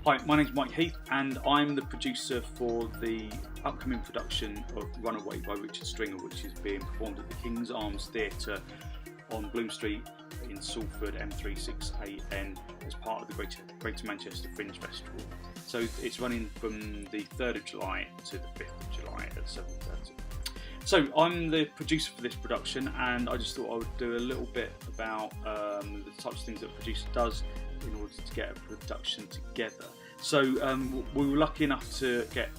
Hi, my name's Mike Heath and I'm the producer for the upcoming production of Runaway by Richard Stringer, which is being performed at the King's Arms Theatre on Bloom Street in Salford, M36AN, as part of the Greater Manchester Fringe Festival. So it's running from the 3rd of July to the 5th of July at 7:30. So I'm the producer for this production, and I just thought I would do a little bit about the types of things that a producer does in order to get a production together. So we were lucky enough to get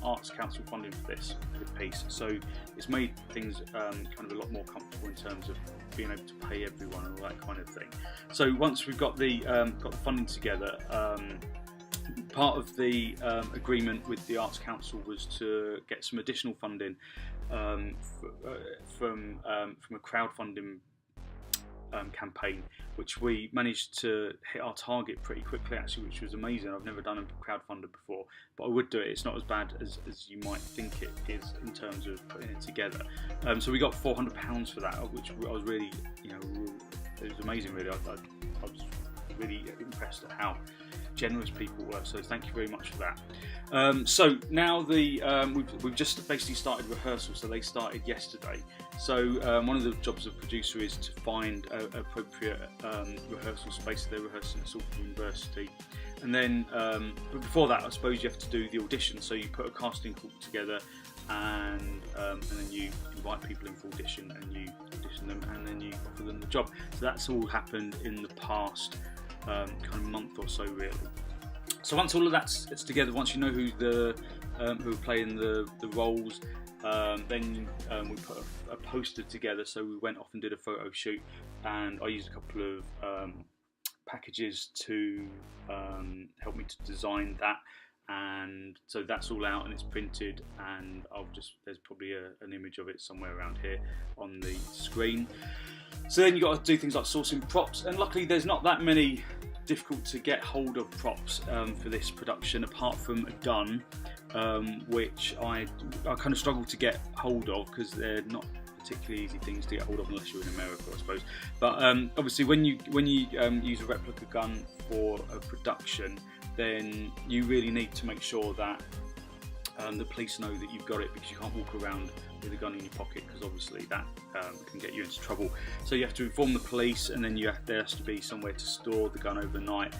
Arts Council funding for this piece, so it's made things kind of a lot more comfortable in terms of being able to pay everyone and all that kind of thing. So once we've got the funding together, part of the agreement with the Arts Council was to get some additional funding from a crowdfunding campaign, which we managed to hit our target pretty quickly, actually, which was amazing. I've never done a crowdfunder before, but I would do it. It's not as bad as you might think it is in terms of putting it together. So we got £400 for that, which I was really, it was amazing, really. I was really impressed at how generous people were, so thank you very much for that. So now we've just basically started rehearsal, so they started yesterday. So one of the jobs of producer is to find an appropriate rehearsal space. They're rehearsing at Salford University, and then but before that, I suppose you have to do the audition. So you put a casting call together, and then you invite people in for audition, and you audition them, and then you offer them the job. So that's all happened in the past kind of month or so, really. So once all of that's together, once you know who are playing the roles, then we put a poster together. So we went off and did a photo shoot, and I used a couple of packages to help me to design that. And so that's all out and it's printed, and there's probably an image of it somewhere around here on the screen. So then you've got to do things like sourcing props, and luckily there's not that many difficult to get hold of props for this production, apart from a gun, which I kind of struggled to get hold of because they're not particularly easy things to get hold of unless you're in America, I suppose. But obviously when you use a replica gun for a production, then you really need to make sure that the police know that you've got it, because you can't walk around with a gun in your pocket, because obviously that can get you into trouble. So you have to inform the police, and then there has to be somewhere to store the gun overnight,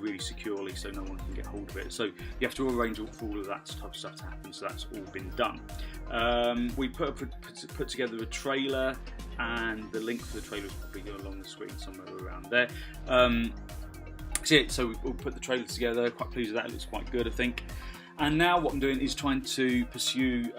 really securely, so no one can get hold of it. So you have to arrange for all of that type of stuff to happen. So that's all been done. We put together a trailer, and the link for the trailer is probably along the screen somewhere around there. So we'll put the trailer together. Quite pleased with that. It looks quite good, I think. And now what I'm doing is trying to pursue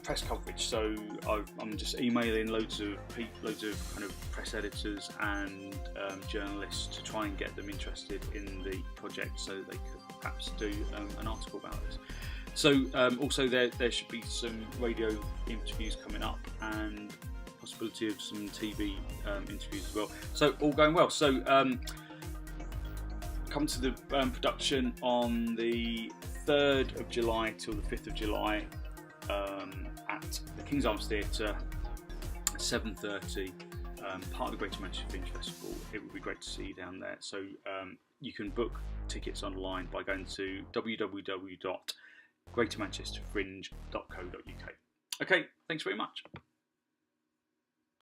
press coverage. So I'm just emailing loads of kind of press editors and journalists to try and get them interested in the project, so they could perhaps do an article about this. So also there should be some radio interviews coming up, and possibility of some TV interviews as well. So all going well. So come to the production on the 3rd of July till the 5th of July at the King's Arms Theatre at 7:30, part of the Greater Manchester Fringe Festival. It would be great to see you down there. So you can book tickets online by going to www.greatermanchesterfringe.co.uk. Okay, thanks very much.